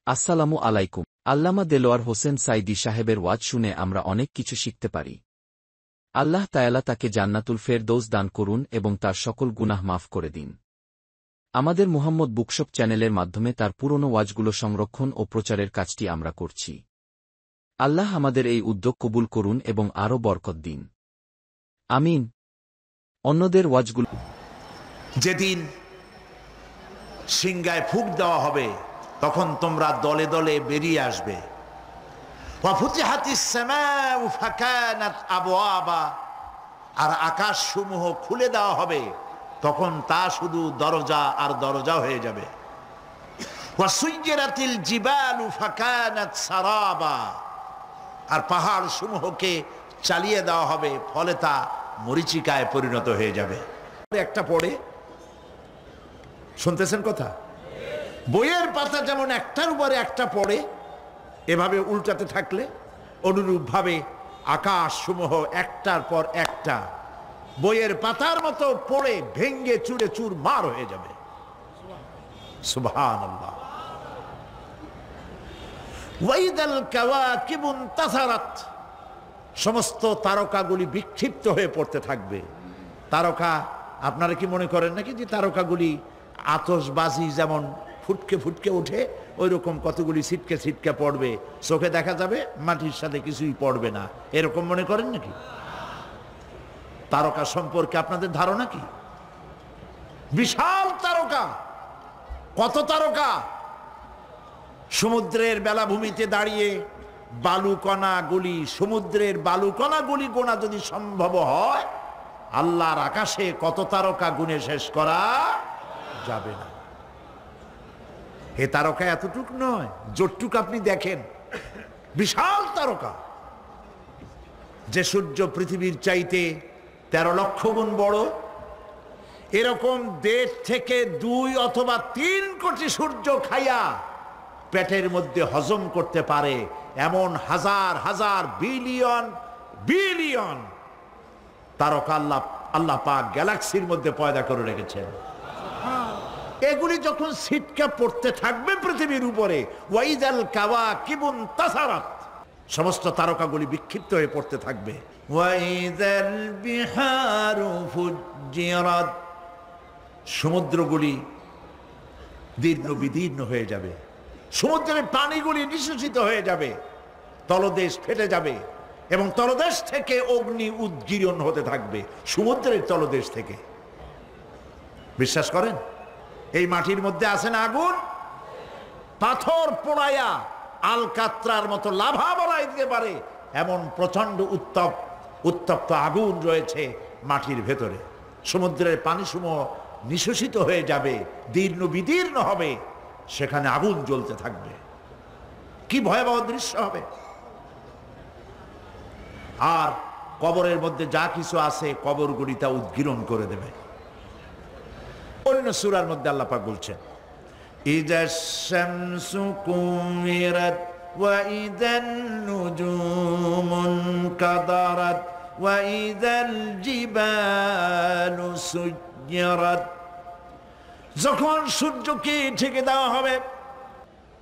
আসসালামু আলাইকুম। আল্লামা দেলোয়ার হোসেন সাইদি সাহেবের ওয়াজ শুনে আমরা অনেক কিছু শিখতে পারি। আল্লাহ তায়ালা তাকে জান্নাতুল ফেরদৌস দান করুন এবং তার সকল গুনাহ মাফ করে দিন। আমাদের মুহাম্মদ বুকশপ চ্যানেলের মাধ্যমে তার পুরনো ওয়াজগুলো সংরক্ষণ ও প্রচারের কাজটি আমরা করছি। আল্লাহ আমাদের এই উদ্যোগ কবুল করুন এবং আরও বরকত দিন। আমিন। অন্যদের ওয়াজগুলো যেদিন সিংগায় ফুঁক দেওয়া হবে তখন তোমরা দলে দলে বেরিয়ে আসবে। আর আকাশ সমূহ খুলে দেওয়া হবে, তখন তা শুধু দরজা আর দরজা হয়ে যাবে। আর পাহাড় সমূহকে চালিয়ে দেওয়া হবে, ফলে তা মরীচিকায় পরিণত হয়ে যাবে। একটা পড়ে শুনতেছেন কথা? বইয়ের পাতা যেমন একটার উপরে একটা পড়ে, এভাবে উল্টাতে থাকলে অনুরূপভাবে আকাশ সমূহ একটার পর একটা বইয়ের পাতার মতো পড়ে ভেঙ্গে চুরে চুরমার হয়ে যাবে। সুবহানাল্লাহ। ওয়াইদাল কাওয়াকিবু ইনতাসারাত, সমস্ত তারকাগুলি বিক্ষিপ্ত হয়ে পড়তে থাকবে। তারকা, আপনারা কি মনে করেন নাকি যে তারকাগুলি আতশবাজি যেমন ফুটকে ফুটকে ওঠে, ওই রকম কতগুলি ছিটকে ছিটকে পড়বে, চোখে দেখা যাবে, মাটির সাথে কিছুই পড়বে না, এরকম মনে করেন নাকি? তারকা সম্পর্কে আপনাদের ধারণা কি? বিশাল তারকা। কত তারকা! সমুদ্রের বেলাভূমিতে দাঁড়িয়ে বালুকণাগুলি, সমুদ্রের বালুকণাগুলি গোনা যদি সম্ভব হয়, আল্লাহর আকাশে কত তারকা গুণে শেষ করা যাবে না। এ তারকা এতটুক নয়, যতটুক আপনি দেখেন বিশাল তারকা। যে সূর্য পৃথিবীর চাইতে 13 লক্ষ গুণ বড়, এরকম 1.5 থেকে 2 অথবা 3 কোটি সূর্য খাইয়া পেটের মধ্যে হজম করতে পারে এমন হাজার হাজার বিলিয়ন বিলিয়ন তারকা আল্লাহ পাক গ্যালাক্সির মধ্যে পয়দা করে রেখেছেন। এগুলি যখন ছিটকে পড়তে থাকবে পৃথিবীর উপরে, ওয়াইদাল কাওয়াকিবু ইনতাসারাত, সমস্ত তারকাগুলি বিক্ষিপ্ত হয়ে পড়তে থাকবে। ওয়াইদাল বিহারু ফুজ্জিরাত, সমুদ্রগুলি দীর্ণ বিদীর্ণ হয়ে যাবে, সমুদ্রের পানিগুলি নিঃশেষিত হয়ে যাবে, তলদেশ ফেটে যাবে এবং তলদেশ থেকে অগ্নি উদ্গীরণ হতে থাকবে, সমুদ্রের তলদেশ থেকে। বিশ্বাস করেন? এই মাটির মধ্যে আছে না আগুন? পাথর পোড়াইয়া আলকাত্রার মতো লাভা বানাই দিতে পারে এমন প্রচন্ড উত্তপ্ত আগুন রয়েছে মাটির ভেতরে। সমুদ্রের পানি সমূহ নিঃশেষিত হয়ে যাবে, দীর্ণ বিদীর্ণ হবে, সেখানে আগুন জ্বলতে থাকবে। কি ভয়াবহ দৃশ্য হবে! আর কবরের মধ্যে যা কিছু আছে কবরগুলি তা উদ্গীরণ করে দেবে। অন্য সূরার মধ্যে আল্লাহ পাক বলছেন, ইযাশ শামসু কুমিরাত ওয়া ইযান নুজুমুন কাদারাত ওয়া ইযাল জিবালু সুজ্জিরাত, যখন সূর্যকে ঢেকে দেওয়া হবে,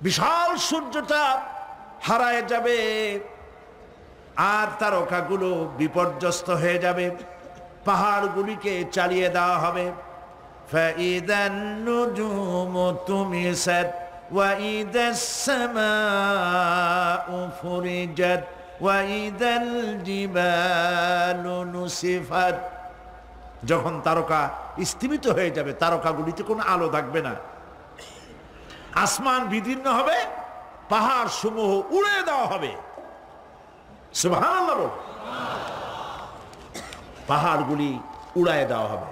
বিশাল সূর্যটা হারায় যাবে আর তারকাগুলো বিপর্যস্ত হয়ে যাবে, পাহাড়গুলিকে চালিয়ে দেওয়া হবে। ফাইদান নুজুমু তুমিসাত ওয়া ইদাস সামাউ ফুরিজাত ওয়া ইদাল জিবালু নুসিফাত, যখন তারকা স্থিমিত হয়ে যাবে, তারকাগুলিতে কোনো আলো থাকবে না, আসমান বিদীর্ণ হবে, পাহাড় সমূহ উড়ে দেওয়া হবে। সুবহানাল্লাহ। পাহাড়গুলি উড়ায় দেওয়া হবে।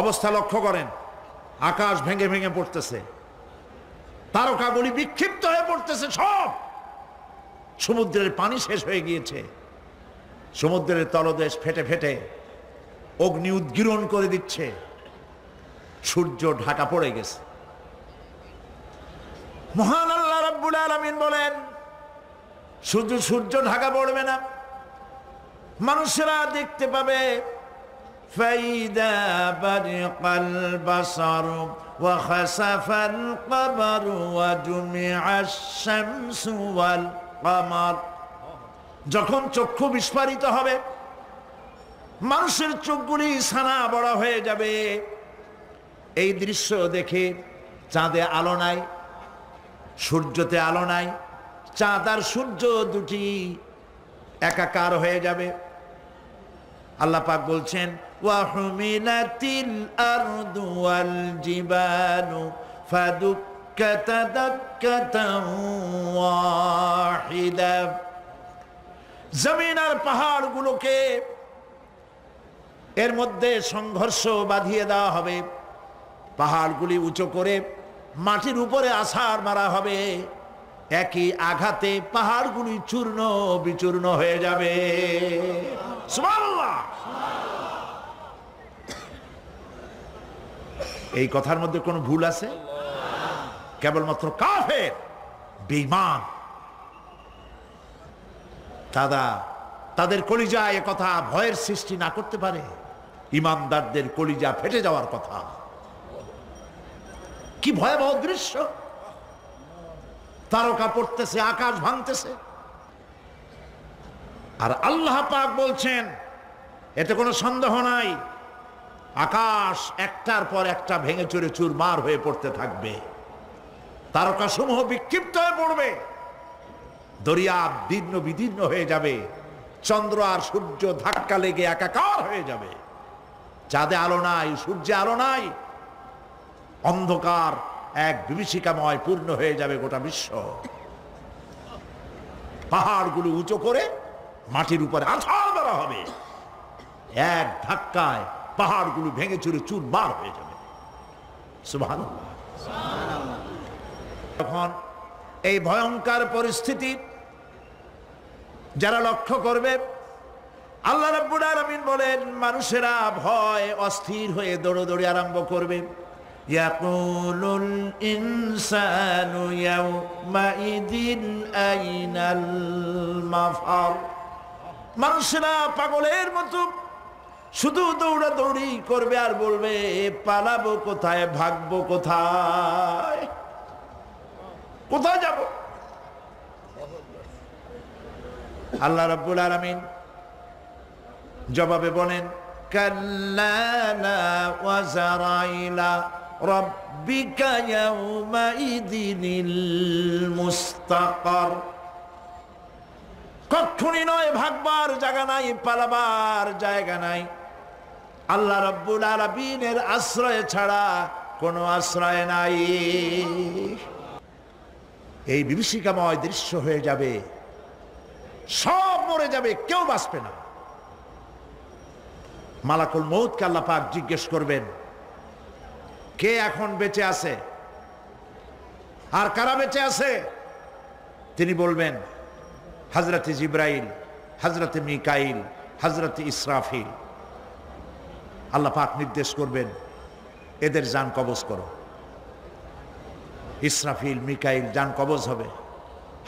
অবস্থা লক্ষ্য করেন, আকাশ ভেঙে ভেঙে পড়তেছে, তারকাগুলি বিক্ষিপ্ত হয়ে পড়তেছে, সব সমুদ্রের পানি শেষ হয়ে গিয়েছে, সমুদ্রের তলদেশ ফেটে ফেটে অগ্নি উদ্গীরণ করে দিচ্ছে, সূর্য ঢাকা পড়ে গেছে। মহান আল্লাহ রাব্বুল আলামিন বলেন, শুধু সূর্য ঢাকা পড়বে না, মানুষেরা দেখতে পাবে ফাইদা বারিকাল বাসারু وخسف القمر وجمع الشمس والقمر যখন চক্ষু বিস্ফারিত হবে, মানুষের চোখগুলি ছানা বড় হয়ে যাবে, এই দৃশ্য দেখে চাঁদে আলো নাই, সূর্যতে আলো নাই, চাঁদ আর সূর্য দুটি একাকার হয়ে যাবে। আল্লাহ পাক বলছেন ওয়া হুমিলাতিল আরদু ওয়াল জিবালু ফাদুক্কাতা দাক্কাতান ওয়াহিদা, জমিন আর পাহাড়গুলোকে এর মধ্যে সংঘর্ষ বাঁধিয়ে দেওয়া হবে, পাহাড়গুলি উঁচু করে মাটির উপরে আছাড় মারা হবে, একই আঘাতে পাহাড়গুলি চূর্ণ বিচূর্ণ হয়ে যাবে। সুবহানাল্লাহ। এই কথার মধ্যে কোনো ভুল আছে? কেবলমাত্র কাফের বেঈমান তাদের কলিজায় এ কথা ভয়ের সৃষ্টি না করতে পারে? ঈমানদারদের কলিজা ফেটে যাওয়ার কথা। কি ভয়াবহ দৃশ্য! তারকা পড়তেছে, আকাশ ভাঙতেছে, আর আল্লাহ পাক বলছেন এতে কোনো সন্দেহ নাই, আকাশ একটার পর একটা ভেঙে চুরে চুরমার হয়ে পড়তে থাকবে, তারকা সমূহ বিক্ষিপ্ত হয়ে পড়বে, দরিয়া দীর্ণ বিদীর্ণ হয়ে যাবে, চন্দ্র আর সূর্য ধাক্কা লেগে একাকার হয়ে যাবে, চাঁদে আলো নাই, সূর্যে আলো নাই, অন্ধকার এক বিভীষিকাময় পূর্ণ হয়ে যাবে গোটা বিশ্ব। পাহাড়গুলো উঁচু করে মাটির উপরে আছাড় মারা হবে, এক ধাক্কায় পাহাড়গুলো ভেঙে চুরে চুরমার হয়ে যাবে। সুবহানাল্লাহ। তখন এই ভয়ঙ্কর পরিস্থিতি যারা লক্ষ্য করবে, আল্লাহ রাব্বুল আলামিন বলেন মানুষেরা ভয় অস্থির হয়ে দৌড়াদৌড়ি আরম্ভ করবে। ইয়াকুলুল ইনসানু ইয়াউমাইদিন আইনাল মাফার, মানুষেরা পাগলের মতো শুধু দৌড়াদৌড়ি করবে আর বলবে পালাবো কোথায়, ভাগবো কোথায়, কোথায় যাব? আল্লাহ রাব্বুল আলামিন জবাবে বলেন কাল্লা লা ওয়াজারাইলা রাব্বিকা ইয়াউমাইদিনিল মুস্তাকার, কখনই নয়, ভাগবার জায়গা নাই, পালাবার জায়গা নাই, আল্লাহ রাব্বুল আলামিনের আশ্রয় ছাড়া কোনো আশ্রয় নাই। এই বিভীষিকাময় দৃশ্য হয়ে যাবে, সব মরে যাবে, কেউ বাঁচবে না। মালাকুল মউতকে আল্লাহ পাক জিজ্ঞেস করবেন কে এখন বেঁচে আছে আর কারা বেঁচে আছে? তিনি বলবেন হযরতে জিবরাইল, হযরতে মিকাইল, হযরতে ইসরাফিল। আল্লাহ পাক নির্দেশ করবেন এদের জান কবজ করো। ইসরাফিল, মিকাইল জান কবজ হবে।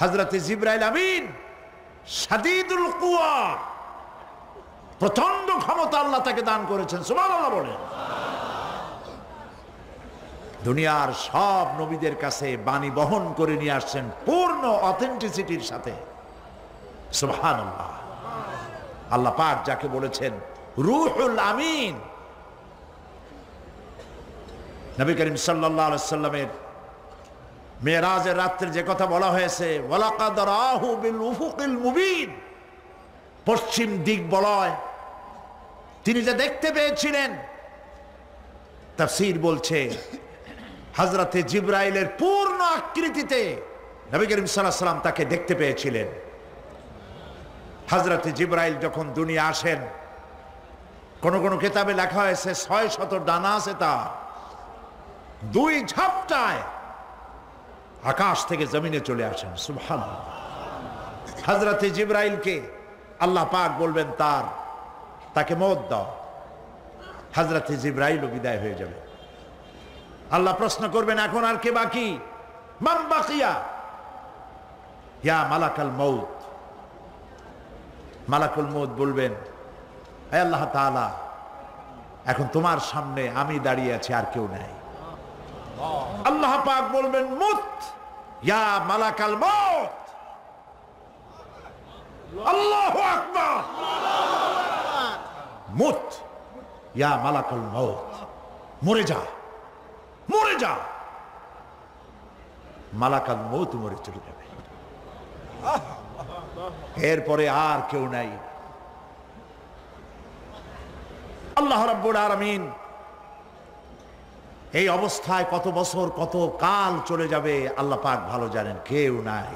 হযরতে জিবরাইল আমিন শাদীদুল কুওয়া, প্রচন্ড ক্ষমতা আল্লাহ তাকে দান করেছেন। সুবহানাল্লাহ বলেন। দুনিয়ার সব নবীদের কাছে বাণী বহন করে নিয়ে আসছেন পূর্ণ অথেন্টিসিটির সাথে। সুবহানাল্লাহ। আল্লাহ পাক যাকে বলেছেন রূহুল আমিন, নবী করিম সাল্লাল্লাহু আলাইহি ওয়াসাল্লামের মেরাজের রাত্রে যে কথা বলা হয়েছে ওয়ালাকাদ রাহু বিল উফুকিল মুবিন, পশ্চিম দিক বলয় তিনি যা দেখতে পেয়েছিলেন, তাফসীর বলছে হযরতে জিবরাইলের পূর্ণ আকৃতিতে নবী করিম সাল্লাল্লাহু আলাইহি ওয়াসাল্লাম তাকে দেখতে পেয়েছিলেন। হযরতে জিবরাইল যখন দুনিয়া আসেন, কোন কোন কিতাবে লেখা হয়েছে 600 ডানা আছে তার, দুই ঝাপটায় আকাশ থেকে জমিনে চলে আসেন। সুবহানাল্লাহ। হযরতে জিবরাইলকে আল্লাহ পাক বলবেন তাকে মওত দাও, হযরতে জিবরাইলও বিদায় হয়ে যাবে। আল্লাহ প্রশ্ন করবেন এখন আর কে বাকি? মান বাকিয়া ইয়া মালাকাল মউত। মালাকুল মউত বলবেন হে আল্লাহ তাআলা, এখন তোমার সামনে আমি দাঁড়িয়ে আছি, আর কেউ নাই। আল্লাহ পাক বলবেন মুত ইয়া মালাকাল মউত। আল্লাহু আকবার। মুত ইয়া মালাকাল মউত, মরে যা, মরে যা। মালাকাল মউত মরে চলে যাবে, এরপরে আর কেউ নাই। আল্লাহ রাব্বুল আলামিন এই অবস্থায় কত বছর কত কাল চলে যাবে আল্লাহ পাক ভালো জানেন, কেউ নাই।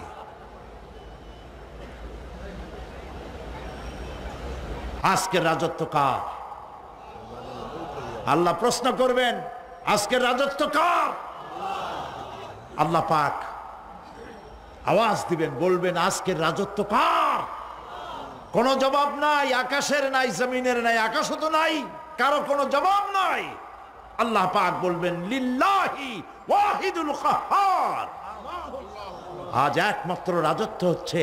আজকের রাজত্ব কার? আল্লাহ প্রশ্ন করবেন, আজকের রাজত্ব কার? আল্লাহ পাক আওয়াজ দিবেন, বলবেন আজকের রাজত্ব কার? কোনো জবাব নাই, আকাশের নাই, জমিনের নাই, আকাশও তো নাই, কারো কোনো জবাব নাই। আল্লাহ পাক বলবেন লিল্লাহি ওয়াহিদুল কাহ্হার। আজ একমাত্র রাজত্ব হচ্ছে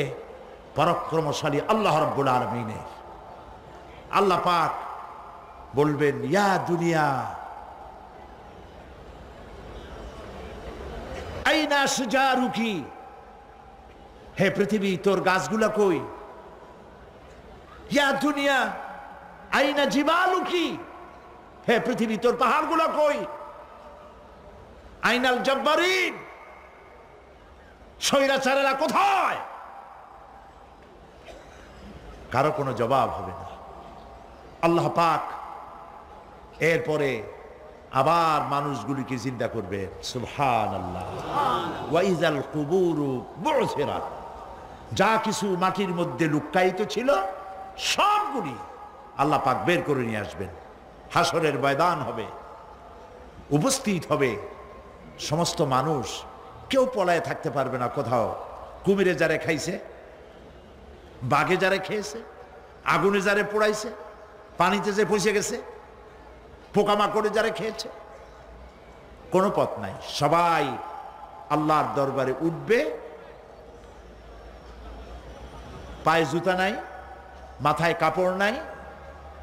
পরাক্রমশালী আল্লাহ রাব্বুল আলামিনের। আল্লাহ পাক বলবেন ইয়া দুনিয়া আইনা সুজারুকি, হে পৃথিবী তোর গাছগুলা কই? ইয়া দুনিয়া আইনা জিবালুকি, হে পৃথিবী তোর পাহাড়গুলা কই? আইনাল জব্বারিন, স্বৈরাচারেরা কোথায়? কারো কোনো জবাব হবে না। আল্লাহ পাক এরপরে আবার মানুষগুলিকে জিন্দা করবেন। সুবহানাল্লাহ। ওয়া ইযাল কুবুরু বু'থিরাত, যা কিছু মাটির মধ্যে লুক্কায়িত ছিল সবগুলি আল্লাহ পাক বের করে নিয়ে আসবেন। হাসরের ময়দান হবে, উপস্থিত হবে সমস্ত মানুষ, কেউ পলায়ে থাকতে পারবে না কোথাও। কুমিরে যারে খাইছে, বাঘে যারে খেয়েছে, আগুনে যারে পোড়াইছে, পানিতে যে পচে গেছে, পোকামাকড়ে যারা খেয়েছে, কোনো পথ নাই। সবাই আল্লাহর দরবারে উঠবে, পায়ে জুতা নাই, মাথায় কাপড় নাই,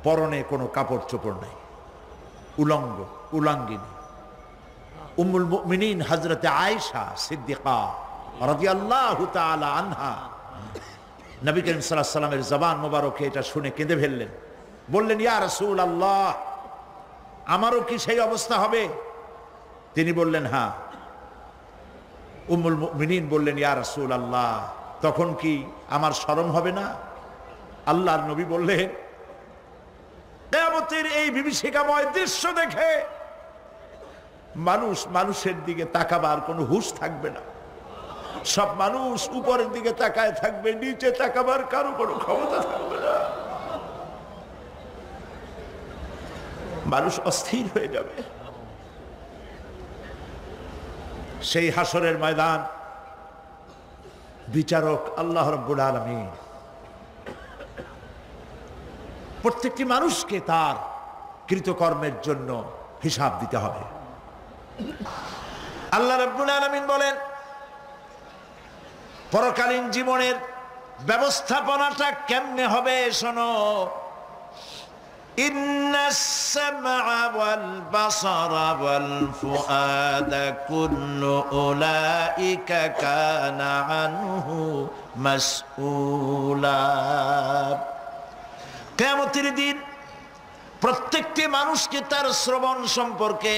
পরনে কোনো কাপড় চোপড় নাই, উলঙ্গ উলাঙ্গিনী। উম্মুল মুমিনিন হযরতে আয়েশা সিদ্দিকা রাদিয়াল্লাহু তাআলা আনহা, নবী করিম সাল্লাল্লাহু আলাইহি ওয়াসাল্লামের জবান মোবারকে এটা শুনে কেঁদে ফেললেন। বললেন ইয়া রাসূলুল্লাহ, আমারও কি সেই অবস্থা হবে? তিনি বললেন হ্যাঁ। উম্মুল মুমিনিন বললেন ইয়া রাসূলুল্লাহ, তখন কি আমার শরম হবে না? আল্লাহর নবী বললেন কিয়ামতের এই বিভীষিকাময় দৃশ্য দেখে মানুষ মানুষের দিকে তাকাবার কোনো হুঁশ থাকবে না। সব মানুষ উপরের দিকে তাকায় থাকবে, নিচে তাকাবার কারো কোনো ক্ষমতা থাকবে না। মানুষ অস্থির হয়ে যাবে। সেই হাসরের ময়দান বিচারক আল্লাহ রাব্বুল আলামিন প্রত্যেকটি মানুষকে তার কৃতকর্মের জন্য হিসাব দিতে হবে। আল্লাহ রাব্বুল আলামিন বলেন পরকালীন জীবনের ব্যবস্থাপনাটা কেমনে হবে শোনো। ইন্নাস সামআ ওয়াল বাসারা ওয়াল ফুআদা কুল্লু উলাইকা কানা আনহু মাসউলা। কিয়ামতের দিন প্রত্যেকটি মানুষকে তার শ্রবণ সম্পর্কে,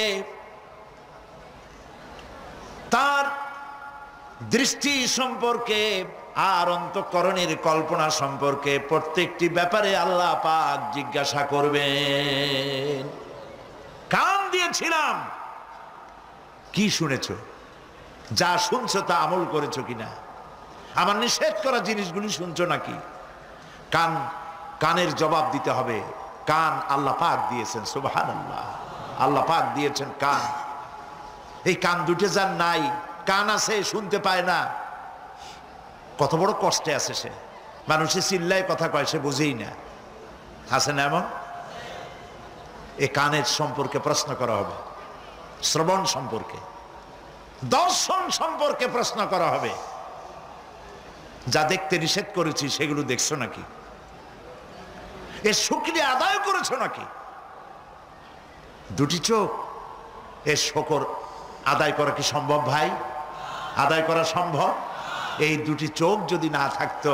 তার দৃষ্টি সম্পর্কে, আর অন্তঃকরণের কল্পনা সম্পর্কে প্রত্যেকটি ব্যাপারে আল্লাহ পাক জিজ্ঞাসা করবেন। কান দিয়েছিলাম, কি শুনেছো? যা শুনছো তা আমল করেছো কিনা? আমার নিষেধ করা জিনিসগুলি শুনছো নাকি? কান, কানের জবাব দিতে হবে। কান আল্লাহ পাক দিয়েছেন, সুবহানাল্লাহ। আল্লাহ পাক দিয়েছেন কান। এই কান দুটো যার নাই, কান আছে শুনতে পায় না, কত বড় কষ্টে আছে সে। মানুষে চিল্লায় কথা কয়, সে বুঝেই না। আছে না এমন? এই কানের সম্পর্কে প্রশ্ন করা হবে, শ্রবণ সম্পর্কে, দর্শন সম্পর্কে প্রশ্ন করা হবে। যা দেখতে নিষেধ করেছি সেগুলো দেখছো নাকি? এর শুকরিয়া আদায় করেছো নাকি? দুটি চোখ, এর শকর আদায় করা কি সম্ভব ভাই? আদায় করা সম্ভব? এই দুটি চোখ যদি না থাকতো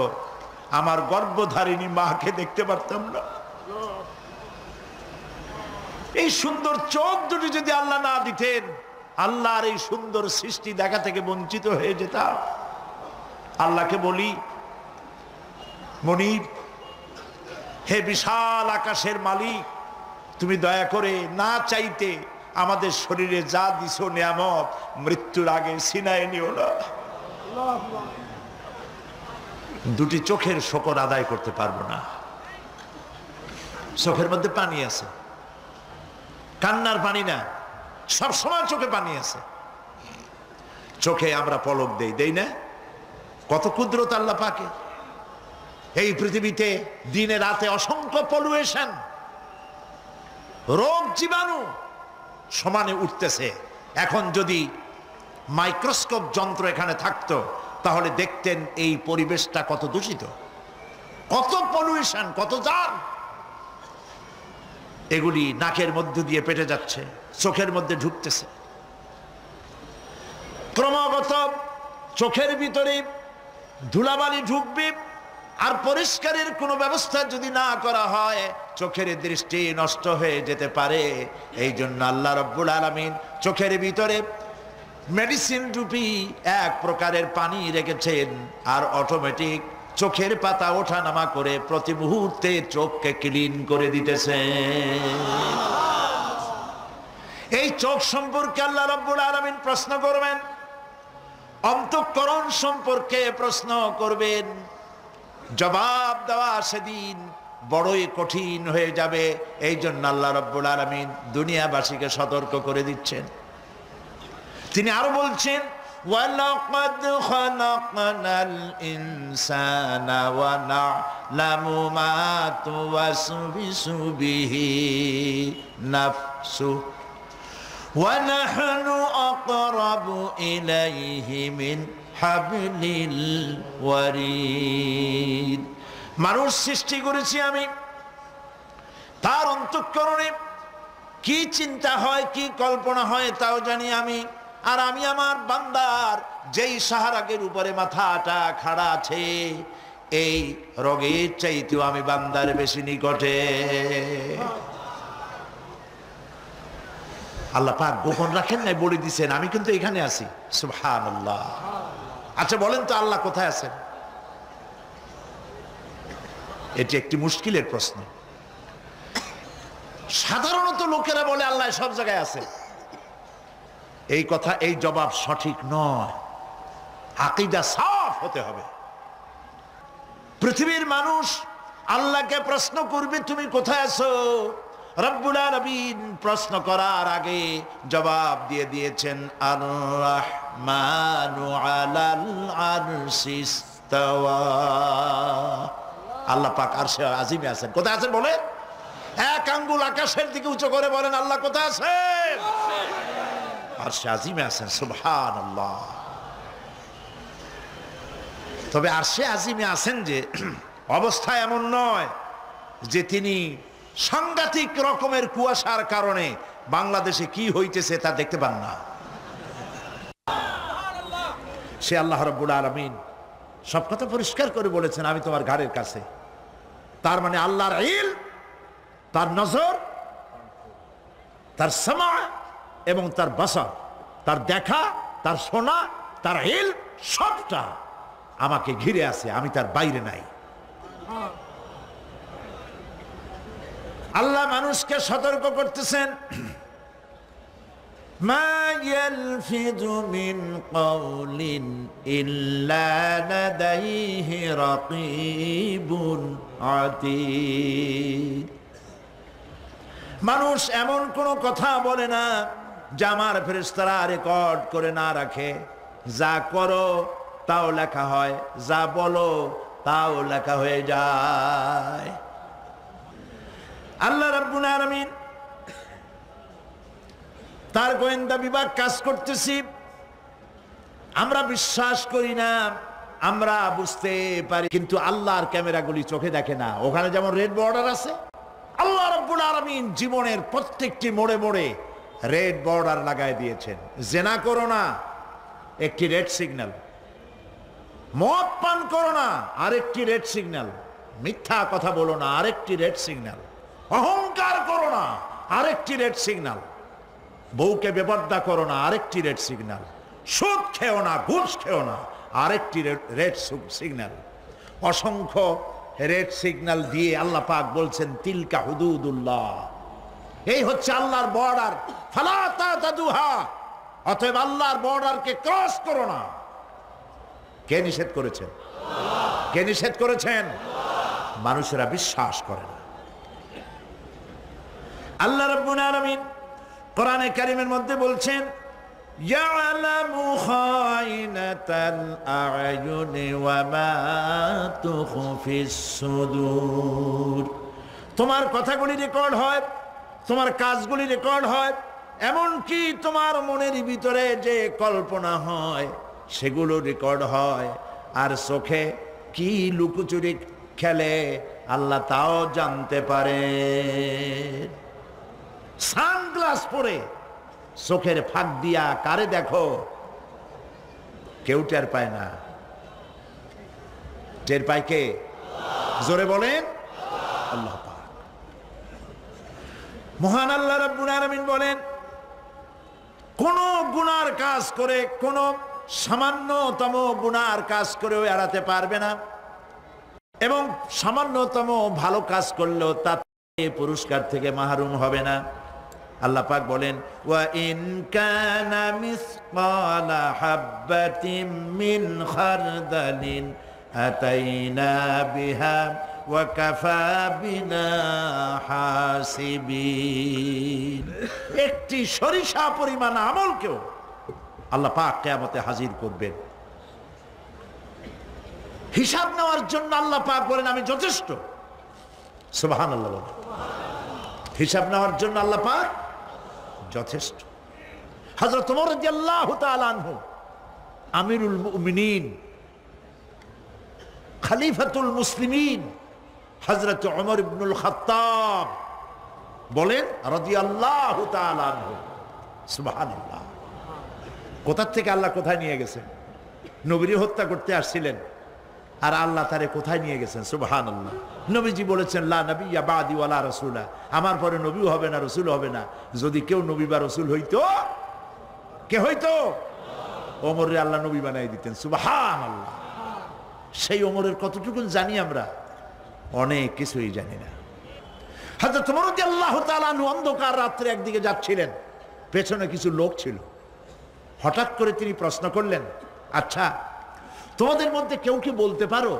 আমার গর্ভধারিণী মাকে দেখতে পারতাম না। এই সুন্দর চোখ দুটি যদি আল্লাহ না দিতেন, আল্লাহর এই সুন্দর সৃষ্টি দেখা থেকে বঞ্চিত হয়ে যেতাম। আল্লাহকে বলি, মনিব, হে বিশাল আকাশের মালিক, তুমি দয়া করে না চাইতে আমাদের শরীরে যা দিছো নিয়ামত, মৃত্যুর আগে ছিনায় নিও না। দুটি চোখের শকর আদায় করতে পারবো না। চোখের মধ্যে পানি আছে, কান্নার পানি না, সব সময় চোখে পানি আছে। চোখে আমরা পলক দেই না? কত কুদরত আল্লাহ পাকে। এই পৃথিবীতে দিনে রাতে অসংখ্য পলুয়েশন, রোগ জীবাণু সমানে উঠতেছে। এখন যদি মাইক্রোস্কোপ যন্ত্র এখানে থাকতো তাহলে দেখতেন এই পরিবেশটা কত দূষিত, কত পলুয়েশন, কত জার। এগুলি নাকের মধ্য দিয়ে পেটে যাচ্ছে, চোখের মধ্যে ঢুকতেছে। ক্রমাগত চোখের ভিতরে ধুলাবালি ঢুকবে, আর পরিষ্কারের কোনো ব্যবস্থা যদি না করা হয় চোখের দৃষ্টি নষ্ট হয়ে যেতে পারে। এই জন্য আল্লাহ রাব্বুল আলামিন চোখের ভিতরে মেডিসিন রূপী এক প্রকারের পানি রেখেছেন, আর অটোমেটিক চোখের পাতা ওঠানামা করে প্রতি মুহূর্তে চোখকে ক্লিন করে দিতেছে। এই চোখ সম্পর্কে আল্লাহ রাব্বুল আলামিন প্রশ্ন করবেন, অন্তঃকরণ সম্পর্কে প্রশ্ন করবেন। জবাব দেওয়া সেদিন বড়ই কঠিন হয়ে যাবে। এই জন্য আল্লাহ রাব্বুল আলামিন দুনিয়াবাসীকে সতর্ক করে দিচ্ছেন। তিনি আরো বলছেন, ওয়ালাকাদ খালাকনাল ইনসানা ওয়া না'লামু মা তুওয়াসবিসু বিহি নাফসু ওয়া নাহনু আকরাবু ইলাইহি মিন হাবলিল ওয়ারিদ। মানুষ সৃষ্টি করেছি আমি, তার অন্তঃকরণে কি চিন্তা হয়, কি কল্পনা হয় তাও জানি আমি। আর আমি আমার বান্দার যেই সাহারাগের উপরে মাথাটা খাড়া আছে, এই রোগের চাইতেও আমি বান্দার বেশি নিকটে। আল্লাহ পাক গোপন রাখেন নাই, বলে দিছেন আমি কিন্তু এখানে আছি। সুবহানাল্লাহ। আচ্ছা বলেন তো আল্লাহ কোথায় আছেন? এটি একটি মুশকিলের প্রশ্ন। সাধারণত লোকেরা বলে আল্লাহ সব জায়গায় আছে। এই কথা, এই জবাব সঠিক নয়। আকীদা সাফ হতে হবে। পৃথিবীর মানুষ আল্লাহকে প্রশ্ন করবে তুমি কোথায় আছো। রব্বুল আলামিন প্রশ্ন করার আগে জবাব দিয়ে দিয়েছেন, আর রাহমানু আলাল আরশি ইস্তাওয়া। আল্লাহ পাক আরশে আজিমে আছেন। কোথায় আছেন বলে? এক আঙ্গুল আকাশের দিকে উঁচু করে বলেন আল্লাহ কোথায় আছেন? আরশে আজিমে আছেন। সুবহানাল্লাহ। তবে আরশে আজিমে আছেন যে অবস্থা এমন নয় যে তিনি সাংঘাতিক রকমের কুয়াশার কারণে বাংলাদেশে কি হইতেছে তা দেখতে পান না। সে আল্লাহ রাব্বুল আলামিন সব কথা পরিষ্কার করে বলেছেন, আমি তোমার ঘাড়ের কাছে। তার মানে আল্লাহর ইলম, তার নজর, তার সামা এবং তার বাসার, তার দেখা, তার শোনা, তার ইলম সবটা আমাকে ঘিরে আছে, আমি তার বাইরে নাই। আল্লাহ মানুষকে সতর্ক করতেছেন, মা ইয়ালফিযু মিন কাওলিন ইল্লা লাদাইহি রাকীবুন আতীদ। মানুষ এমন কোনো কথা বলে না যা আমার ফেরেশতারা রেকর্ড করে না রাখে। যা করো তাও লেখা হয়, যা বলো তাও লেখা হয়ে যায়। আল্লাহ রাব্বুল আলামিন তার গোয়েন্দা বিভাগ কাজ করতেছি, আমরা বিশ্বাস করি না, আমরা বুঝতে পারি, কিন্তু আল্লাহর ক্যামেরাগুলি চোখে দেখে না। ওখানে যেমন রেড বর্ডার আছে, আল্লাহ রাব্বুল আলামিন জীবনের প্রত্যেকটি মোড়ে মোড়ে রেড বর্ডার লাগাই দিয়েছেন। জেনা করো না, একটি রেড সিগন্যাল। মদ পান করো না, আরেকটি রেড সিগন্যাল। মিথ্যা কথা বলো না, আরেকটি রেড সিগন্যাল। অহংকার করো না, আরেকটি রেড সিগন্যাল। বউকে বেপর্দা করো না, আরেকটি রেড সিগন্যাল। সুদ খেও না, ঘুষ খেও না, আরেকটি রেড সিগন্যাল। অসংখ্য রেড সিগন্যাল দিয়ে আল্লাহ পাক বলছেন তিলকা হুদুদুল্লাহ, এই হচ্ছে আল্লাহর বর্ডার, ফালা তাতাদুহা, অতএব আল্লাহর বর্ডারকে ক্রস করো না। কে নিষেধ করেছেন? কে নিষেধ করেছেন? মানুষেরা বিশ্বাস করে না। আল্লাহ রাব্বুল আলামিন কোরআনে কারীমের মধ্যে বলছেন ইয়ালামু খায়িনাতাল আ'য়ুনি ওয়া মা তুখফিস সুদূর। তোমার কথাগুলি রেকর্ড হয়, তোমার কাজগুলি রেকর্ড হয়, এমনকি তোমার মনের ভিতরে যে কল্পনা হয় সেগুলো রেকর্ড হয়। আর চোখে কি লুকোচুরি খেলে আল্লাহ তাও জানতে পারে। সানগ্লাস পরে চোখের ফাঁক দিয়া কারে দেখো, কেউ টের পায় না। টের পায় কে? জোরে বলেন আল্লাহ পাক। মহান আল্লাহ রাব্বুল আলামিন বলেন কোন গুনার কাজ করে, কোন সামান্যতম গুনার কাজ করেও এড়াতে পারবে না, এবং সামান্যতম ভালো কাজ করলেও তাতে পুরস্কার থেকে মাহরুম হবে না। আল্লাহ পাক বলেন ওয়া ইন কানা মিসকালা হাববাতিন মিন খারদালিন আতাইনা বিহা ওয়া কাফা বিনা হাসিবিন। একটি সরিষা পরিমাণ আমলকেও আল্লাহ পাক কিয়ামতে হাজির করবেন। হিসাব নেওয়ার জন্য আল্লাহ পাক বলেন আমি যথেষ্ট। সুবহানাল্লাহ বলেন। হিসাব নেওয়ার জন্য আল্লাহ পাক যথেষ্ট। হযরত ওমর রাদিয়াল্লাহু তাআলা আনহু আমিরুল মুমিনিন, খলিফাতুল মুসলিমিন হযরত ওমর ইবনুল খাত্তাব বলেন রাদিয়াল্লাহু তাআলা আনহু, সুবহানাল্লাহ। কোথা থেকে আল্লাহ কোথায় নিয়ে গেছেন? নবীর হত্যা করতে আসছিলেন, আর আল্লাহ তারে কোথায় নিয়ে গেছেন? সুবহানাল্লাহ। নবীজি বলেছেন লা নবিয়্যা বাদি ওয়ালা রাসূলা, আমার পরে নবীও হবে না, রাসূল হবে না। যদি কেউ নবী বা রাসূল হইতো, কে হইতো? ওমরে আল্লাহ নবী বানাই দিতেন। সুবহানাল্লাহ। সেই ওমরের কতটুকু জানি আমরা? অনেক কিছুই জানি না। হযরত ওমর রাদিয়াল্লাহু তাআলা আনহু অন্ধকার রাত্রে একদিকে যাচ্ছিলেন, পেছনে কিছু লোক ছিল। হঠাৎ করে তিনি প্রশ্ন করলেন, আচ্ছা তোমাদের মধ্যে কেউ কি বলতে পারো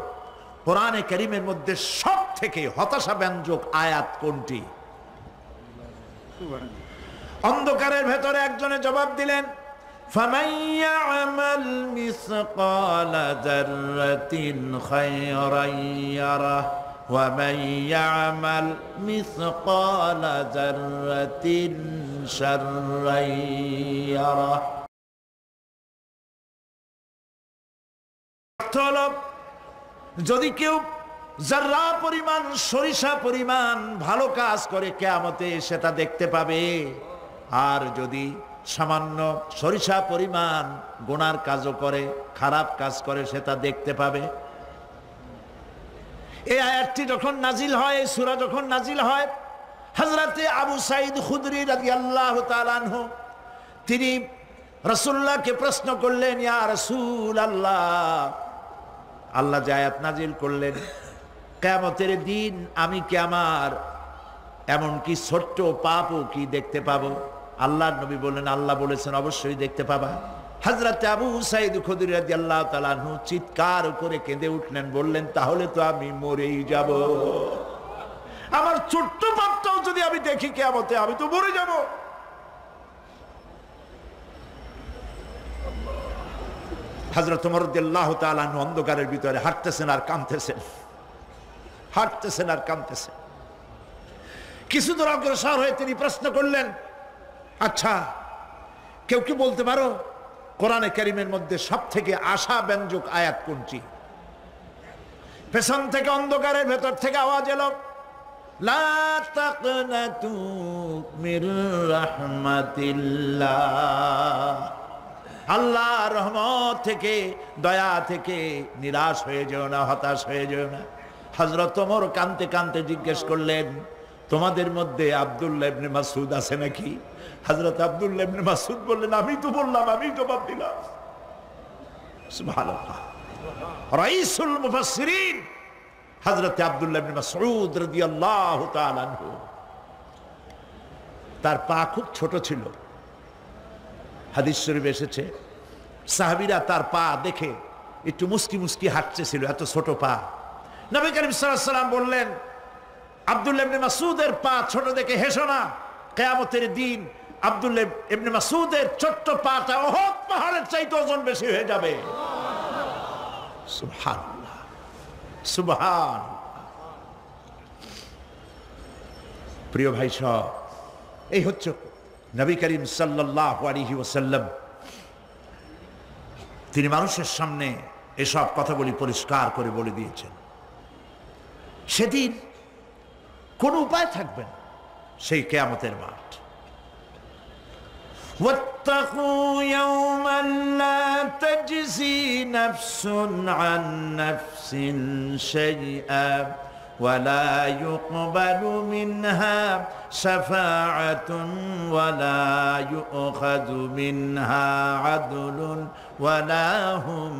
কোরআনে কারীমের মধ্যে সব থেকে হতাশা ব্যঞ্জক আয়াত কোনটি? অন্ধকারের ভেতরে একজনে জবাব দিলেন ফামান ইয়ামাল মিসকালা যাররাতিন খায়রান ইয়ারা ওয়া মান ইয়ামাল মিসকালা যাররাতিন শাররান ইয়ারা। যদি কেউ যারা পরিমাণ সরিষা পরিমাণ ভালো কাজ করে কিয়ামতে সেটা দেখতে পাবে, আর যদি সামান্য সরিষা পরিমাণ গুনার কাজও করে, খারাপ কাজ করে, সেটা দেখতে পাবে। এই আয়াতটি যখন নাজিল হয়, এই সূরা যখন নাজিল হয়, হযরতে আবু সাঈদ খুদরি রাদিয়াল্লাহু তাআলা আনহু তিনি রাসূলুল্লাহকে প্রশ্ন করলেন, ইয়া রাসূলুল্লাহ, আল্লাহ যে আয়াত নাজিল করলেন কিয়ামতের দিন আমি কি আমার এমনকি ছোট্ট পাপও কি দেখতে পাবো? আল্লাহর নবী বললেন আল্লাহ বলেছেন অবশ্যই দেখতে পাবা। হযরত আবু সাঈদ খুদরি রাদিয়াল্লাহু তাআলা আনহু চিৎকার করে কেঁদে উঠলেন, বললেন তাহলে তো আমি মরেই যাব। আমার ছোট্ট পাপটাও যদি আমি দেখি কিয়ামতে, আমি তো মরে যাব। হযরত ওমর রাদিয়াল্লাহু তাআলা আনহু অন্ধকারের ভিতরে হাঁটতেছেন আর কাঁদতেছেন, হাঁটতেছেন আর কাঁদতেছেন। কিছু দূর অগ্রসর হয়ে তিনি প্রশ্ন করলেন, আচ্ছা কেউ কি বলতে পারো কোরআনে কারীমের মধ্যে সব থেকে আশা ব্যঞ্জক আয়াত কোনটি? পেছন থেকে অন্ধকারের ভেতর থেকে আওয়াজ এলো, লা তাকনাতু মির রাহমাতিল্লাহ, আল্লাহর রহমত থেকে, দয়া থেকে নিরাশ হয়ে যেও না, হতাশ হয়ে যেও না। হযরত ওমর কাঁদতে কাঁদতে জিজ্ঞেস করলেন, তোমাদের মধ্যে আব্দুল্লাহ ইবনে মাসউদ আছে নাকি? হযরত আব্দুল্লাহ ইবনে মাসউদ বললেন, আমি তো বললাম, আমি জবাব দিলাম। সুবহানাল্লাহ। রাইসুল মুফাসসিরিন হযরত আব্দুল্লাহ ইবনে মাসউদ রাদিয়াল্লাহু তাআলা আনহু, তার পা খুব ছোট ছিল। হাদিস শরীফে এসেছে সাহাবীরা তার পা দেখে একটু মুস্কি মুস্কি হাঁটতেছিল, এত ছোট পা। নবী করিম সাল্লাল্লাহু আলাইহি ওয়াসাল্লাম বললেন, আব্দুল্লাহ ইবনে মাসউদের পা ছোট দেখে হেসো না, কিয়ামতের দিন আব্দুল্লাহ ইবনে মাসউদের ছোট্ট পাটা উহুদ পাহাড়ের চাইতে ওজন বেশি হয়ে যাবে। সুবহানাল্লাহ, সুবহানাল্লাহ। প্রিয় ভাই সব, এই হচ্ছে নবী করিম সাল্লাল্লাহু আলাইহি ওয়াসাল্লাম। তিনি মানুষের সামনে এসব কথাগুলি পরিষ্কার করে বলে দিয়েছেন। সেদিন কোনো উপায় থাকবে না, সেই কিয়ামতের মাঠ। واتقوا يوما لا تجزي نفس عن نفس شيئا ولا يقبل منها شفاعة ولا يؤخذ منها عدل ولا هم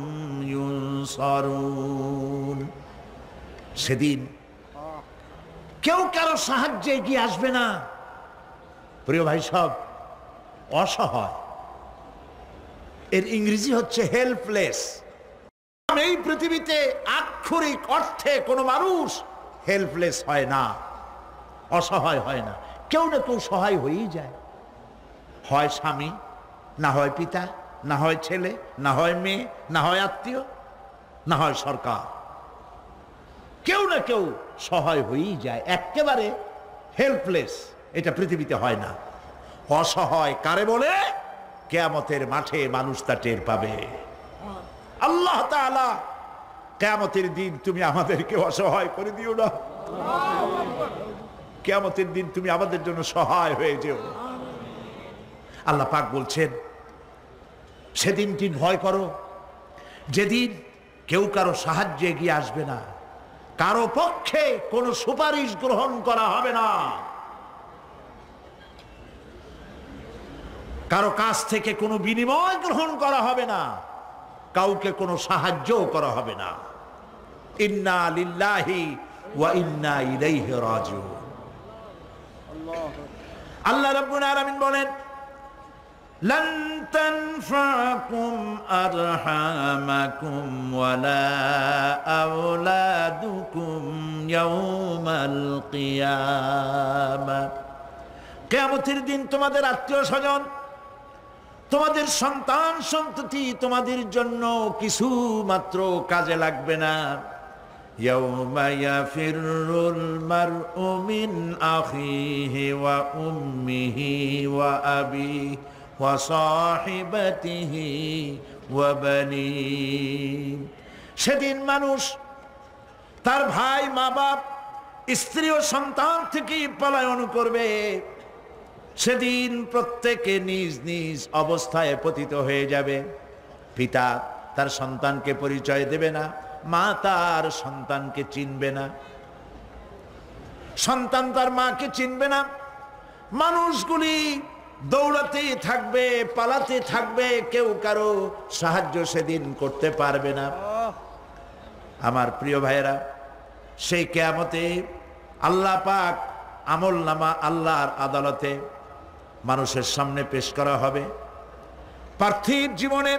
ينصرون। সেদিন কেউ কারো সাহায্যে এগিয়ে আসবে না। প্রিয় ভাই সব, অসহায়, এর ইংরেজি হচ্ছে হেল্পলেস। এই পৃথিবীতে আক্ষরিক অর্থে কোনো মানুষ হেল্পলেস হয় না, অসহায় হয় না। কেউ না কেউ সহায় হয়েই যায়। হয় স্বামী, না হয় পিতা, না হয় ছেলে, না হয় মেয়ে, না হয় আত্মীয়, না হয় সরকার। কেউ না কেউ সহায় হয়েই যায়। একেবারে হেল্পলেস এটা পৃথিবীতে হয় না। অসহায় কারে বলে? কিয়ামতের মাঠে মানুষ তা টের পাবে। আল্লাহ তাআলা কিয়ামতের দিন তুমি আমাদেরকে অসহায় করে দিও না। কিয়ামতের দিন তুমি আমাদের জন্য সহায় হয়ে যেও। আল্লাহ পাক বলছেন, সেদিনটি ভয় করো যেদিন কেউ কারো সাহায্যে এগিয়ে আসবে না, কারো পক্ষে কোনো সুপারিশ গ্রহণ করা হবে না, কারো কাছ থেকে কোনো বিনিময় গ্রহণ করা হবে না, কাউকে কোনো সাহায্যও করা হবে না। ইন্না লিল্লাহি ওয়া ইন্না ইলাইহি রাজিউন। আল্লাহ রাব্বুল আলামিন বলেন, লান তানফাকুম আরহামাকুম ওয়ালা আওলাদুকুম ইয়াউমাল কিয়ামা। কিয়ামতের দিন তোমাদের আত্মীয় স্বজন, তোমাদের সন্তান সন্ততি তোমাদের জন্য কিছু মাত্র কাজে লাগবে না। ইয়াউমা ইয়াফিরুল মারউ মিন আখিহি ওয়া উম্মিহি ওয়া আবিহি ওয়া সাহিবাতিহি ওয়া বানিহি। সেদিন মানুষ তার ভাই, মা বাপ, স্ত্রী ও সন্তান থেকে পলায়ন করবে। সেদিন প্রত্যেকে নিজ নিজ অবস্থায় পতিত হয়ে যাবে। পিতা তার সন্তানকে পরিচয় দেবে না, মা তার সন্তানকে চিনবে না, সন্তান তার মাকে চিনবে না। মানুষগুলি দৌড়াতে থাকবে, পালাতে থাকবে, কেউ কারো সাহায্য সেদিন করতে পারবে না। আমার প্রিয় ভাইয়েরা, সেই কিয়ামতে আল্লাহ পাক আমলনামা আল্লাহর আদালতে মানুষের সামনে পেশ করা হবে। পার্থিব জীবনে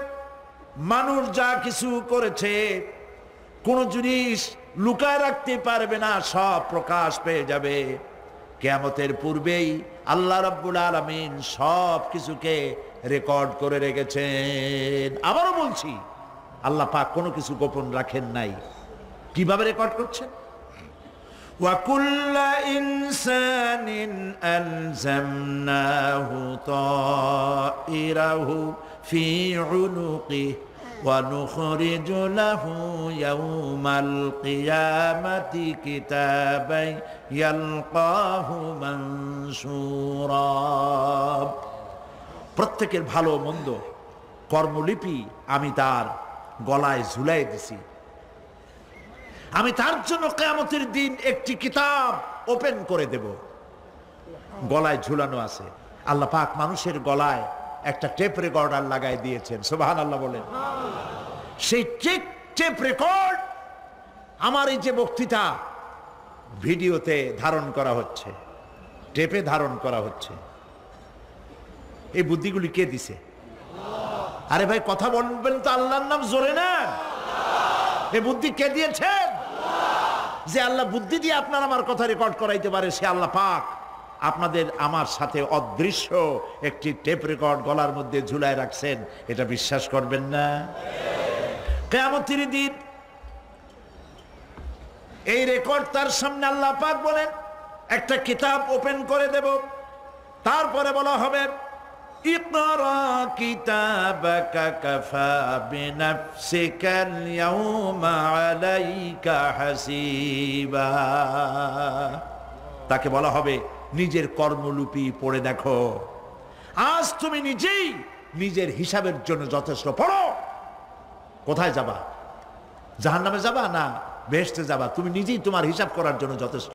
মানুষ যা কিছু করেছে কোনো জিনিস লুকায় রাখতে পারবে না, সব প্রকাশ পেয়ে যাবে। কিয়ামতের পূর্বেই আল্লাহ রাব্বুল আলামিন সব কিছুকে রেকর্ড করে রেখেছেন। আবারও বলছি, আল্লাহ পাক কোনো কিছু গোপন রাখেন নাই। কিভাবে রেকর্ড করছেন? وَكُلَّ إِنسَانٍ أَلْزَمْنَاهُ طَائِرَهُ فِي عُنُقِهِ ونخرج له يوم القيامة كتابا يلقاه منشورا। প্রত্যেকের ভালো মন্দ কর্মলিপি আমি তার গলায় ঝুলাই দিছি। আমি তার জন্য কিয়ামতের দিন একটি কিতাব ওপেন করে দেব, গলায় ঝুলানো আছে। আল্লাহ পাক মানুষের গলায় একটা টেপ রেকর্ডার লাগাই দিয়েছেন, সুবহানাল্লাহ বলেন। সেই টেপ রেকর্ড আমার এই যে বক্তৃতা ভিডিওতে ধারণ করা হচ্ছে, টেপে ধারণ করা হচ্ছে। এই বুদ্ধিগুলি কে দিছে? আরে ভাই কথা বলবেন তো আল্লাহর নাম জোরে না। এই বুদ্ধি কে দিয়েছেন? যে আল্লাহ বুদ্ধি দিয়ে আপনার আমার কথা রেকর্ড করাইতে পারে, সে আল্লাহ পাক আপনাদের আমার সাথে অদৃশ্য একটি টেপ রেকর্ড গলার মধ্যে ঝুলায় রাখছেন। এটা বিশ্বাস করবেন না? কিয়ামতের দিন এই রেকর্ড তার সামনে আল্লাহ পাক বলেন একটা কিতাব ওপেন করে দেব। তারপরে বলা হবে ইকরা কিতাবাকা কাফা বিনাফসিকাল ইয়াউমা আলাইকা হাসিবা। তাকে বলা হবে নিজের কর্মলিপি পড়ে দেখো, আজ তুমি নিজেই নিজের হিসাবের জন্য যথেষ্ট। পড়ো, কোথায় যাবা? জাহান্নামে যাবা না বেহেশতে যাবা? তুমি নিজেই তোমার হিসাব করার জন্য যথেষ্ট।